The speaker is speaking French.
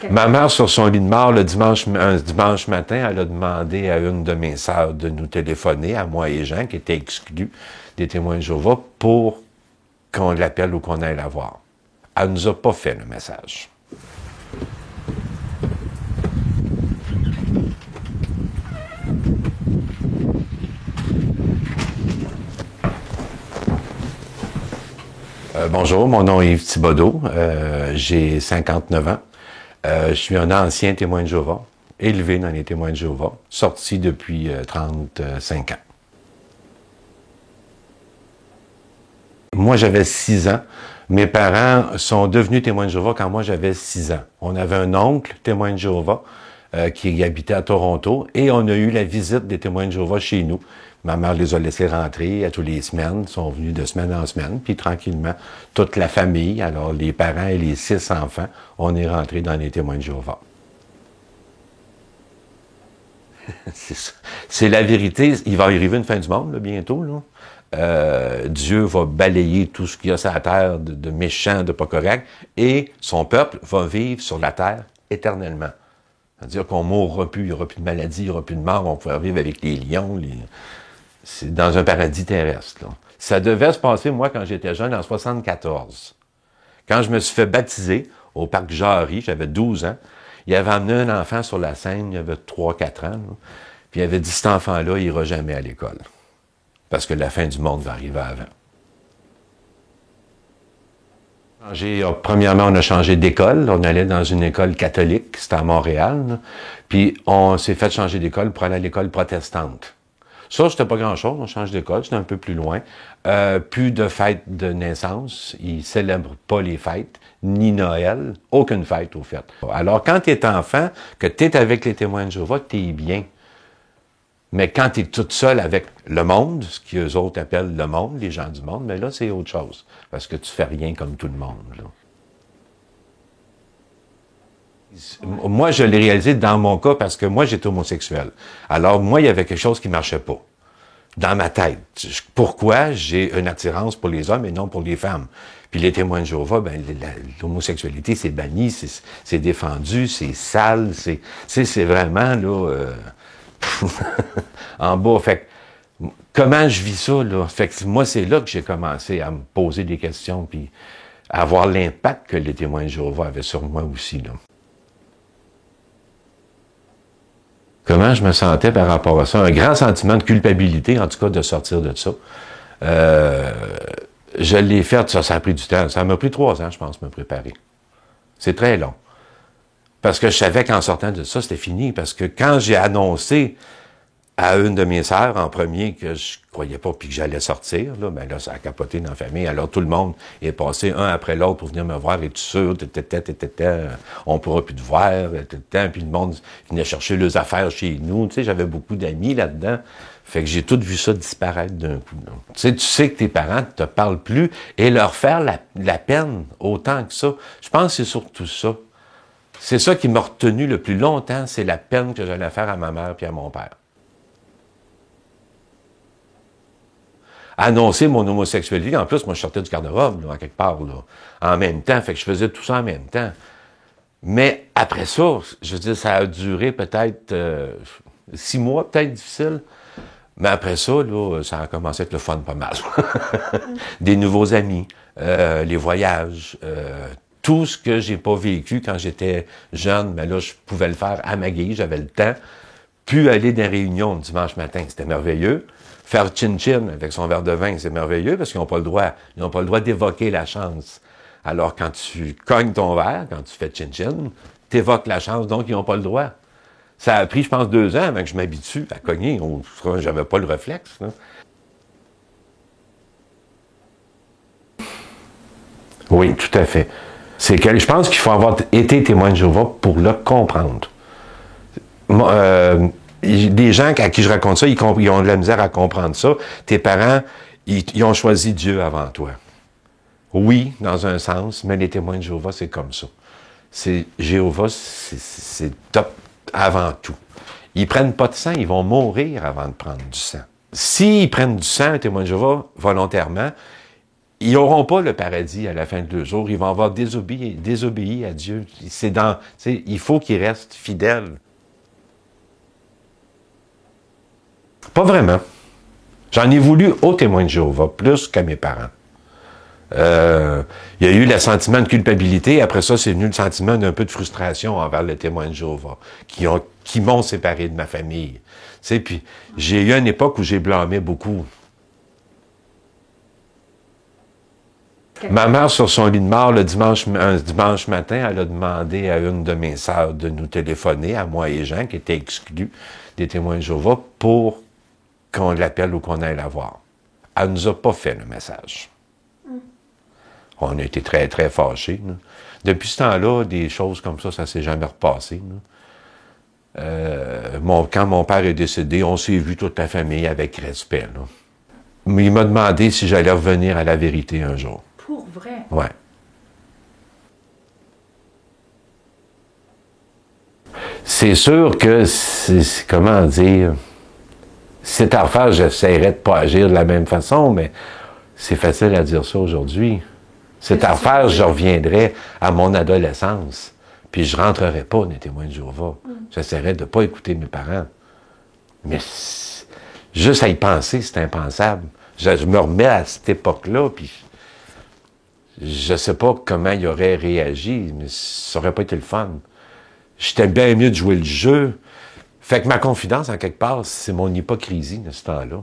Ma mère, sur son lit de mort, un dimanche matin, elle a demandé à une de mes sœurs de nous téléphoner, à moi et Jean, qui étaient exclus des témoins de Jéhovah, pour qu'on l'appelle ou qu'on aille la voir. Elle nous a pas fait le message. Bonjour, mon nom est Yves Thibodeau, j'ai 59 ans. Je suis un ancien témoin de Jéhovah, élevé dans les témoins de Jéhovah, sorti depuis 35 ans. Moi, j'avais 6 ans. Mes parents sont devenus témoins de Jéhovah quand moi, j'avais 6 ans. On avait un oncle témoin de Jéhovah qui habitait à Toronto et on a eu la visite des témoins de Jéhovah chez nous. Ma mère les a laissés rentrer à toutes les semaines, sont venus de semaine en semaine, puis tranquillement, toute la famille, alors les parents et les 6 enfants, on est rentrés dans les témoins de Jéhovah. C'est la vérité. Il va arriver une fin du monde, là, bientôt, là. Dieu va balayer tout ce qu'il y a sur la terre de méchant, de pas correct, et son peuple va vivre sur la terre éternellement. C'est-à-dire qu'on ne mourra plus, il n'y aura plus de maladie, il n'y aura plus de mort, on pourra vivre avec les lions, c'est dans un paradis terrestre. Là. Ça devait se passer, moi, quand j'étais jeune, en 74. Quand je me suis fait baptiser au parc Jarry, j'avais 12 ans, il avait amené un enfant sur la scène, il avait 3-4 ans, là, puis il avait dit, cet enfant-là, il n'ira jamais à l'école. Parce que la fin du monde va arriver avant. Premièrement, on a changé d'école. On allait dans une école catholique, c'était à Montréal. Là. Puis on s'est fait changer d'école pour aller à l'école protestante. Ça, c'était pas grand-chose, on change d'école, c'était un peu plus loin. Plus de fêtes de naissance, ils célèbrent pas les fêtes, ni Noël, aucune fête au fait. Alors, quand tu es enfant, que tu es avec les témoins de Jéhovah, tu es bien. Mais quand tu es toute seule avec le monde, ce qu'eux autres appellent le monde, les gens du monde, mais là, c'est autre chose. Parce que tu fais rien comme tout le monde. Là. Moi, je l'ai réalisé dans mon cas parce que moi, j'étais homosexuel. Alors, moi, il y avait quelque chose qui marchait pas. Dans ma tête. Pourquoi j'ai une attirance pour les hommes et non pour les femmes? Puis les témoins de Jéhovah, ben, l'homosexualité, c'est banni, c'est défendu, c'est sale, c'est vraiment, là... en bas. Fait que, comment je vis ça, là? Fait que moi, c'est là que j'ai commencé à me poser des questions puis à voir l'impact que les témoins de Jéhovah avaient sur moi aussi, là. Comment je me sentais par rapport à ça? Un grand sentiment de culpabilité, en tout cas, de sortir de ça. Je l'ai fait, ça a pris du temps. Ça m'a pris 3 ans, je pense, me préparer. C'est très long. Parce que je savais qu'en sortant de ça, c'était fini. Parce que quand j'ai annoncé à une de mes sœurs, en premier, que je croyais pas puis que j'allais sortir, là, ben là, ça a capoté dans la famille. Alors, tout le monde est passé un après l'autre pour venir me voir. Es-tu sûr? On pourra plus te voir. Puis le monde venait chercher leurs affaires chez nous. Tu sais, j'avais beaucoup d'amis là-dedans. Fait que j'ai tout vu ça disparaître d'un coup. Tu sais que tes parents ne te parlent plus et leur faire la peine autant que ça. Je pense que c'est surtout ça. C'est ça qui m'a retenu le plus longtemps, c'est la peine que j'allais faire à ma mère et à mon père. Annoncer mon homosexualité, en plus, moi, je sortais du garde-robe, là, en quelque part, là, en même temps, fait que je faisais tout ça en même temps. Mais après ça, je veux dire, ça a duré peut-être 6 mois, peut-être difficile. Mais après ça, là, ça a commencé à être le fun pas mal. Des nouveaux amis, les voyages, tout ce que j'ai pas vécu quand j'étais jeune, mais là, je pouvais le faire à ma guise, j'avais le temps. Puis aller dans les réunions le dimanche matin, c'était merveilleux. Faire chin-chin avec son verre de vin, c'est merveilleux parce qu'ils n'ont pas le droit. Ils n'ont pas le droit d'évoquer la chance. Alors, quand tu cognes ton verre, quand tu fais chin-chin, tu évoques la chance, donc ils n'ont pas le droit. Ça a pris, je pense, 2 ans avant que je m'habitue à cogner. J'avais pas le réflexe. Là. Oui, tout à fait. C'est que je pense qu'il faut avoir été témoin de Jéhovah pour le comprendre. Des gens à qui je raconte ça, ils ont de la misère à comprendre ça. Tes parents, ils ont choisi Dieu avant toi. Oui, dans un sens, mais les témoins de Jéhovah, c'est comme ça. Jéhovah, c'est top avant tout. Ils prennent pas de sang, ils vont mourir avant de prendre du sang. S'ils prennent du sang, un témoin de Jéhovah, volontairement, ils n'auront pas le paradis à la fin de leur jour. Ils vont avoir désobéi à Dieu. Il faut qu'ils restent fidèles. Pas vraiment. J'en ai voulu aux témoins de Jéhovah, plus qu'à mes parents. Il y a eu le sentiment de culpabilité. Après ça, c'est venu le sentiment d'un peu de frustration envers les témoins de Jéhovah, qui m'ont séparé de ma famille. Puis j'ai eu une époque où j'ai blâmé beaucoup. Ma mère, sur son lit de mort, un dimanche matin, elle a demandé à une de mes sœurs de nous téléphoner, à moi et Jean, qui étaient exclus des témoins de Jéhovah, pour qu'on l'appelle ou qu'on aille la voir. Elle nous a pas fait le message. On a été très, très fâchés. Là. Depuis ce temps-là, des choses comme ça s'est jamais repassé. Quand mon père est décédé, on s'est vu toute la famille avec respect. Là. Mais il m'a demandé si j'allais revenir à la vérité un jour. Pour vrai? Ouais. C'est sûr que, comment dire, cette affaire, j'essaierais de pas agir de la même façon, mais c'est facile à dire ça aujourd'hui. Cette affaire, je reviendrais à mon adolescence, puis je rentrerais pas dans les témoins de Jéhovah. J'essaierais de pas écouter mes parents. Mais juste à y penser, c'est impensable. Je me remets à cette époque-là, puis je sais pas comment il aurait réagi, mais ça aurait pas été le fun. J'étais bien mieux de jouer le jeu. Fait que ma confidence, en quelque part, c'est mon hypocrisie de ce temps-là.